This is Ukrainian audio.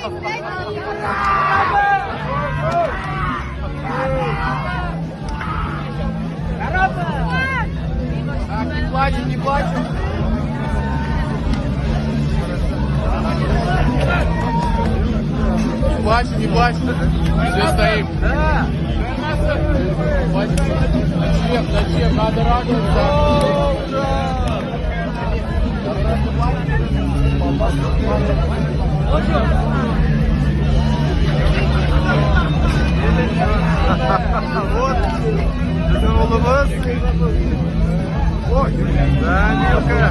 Не бачу, не бачу. Не бачу, не бачу. Все, стоим. Зачем? Надо радоваться. Вот, bizim oğlumuz. Oy, ben Yılkı.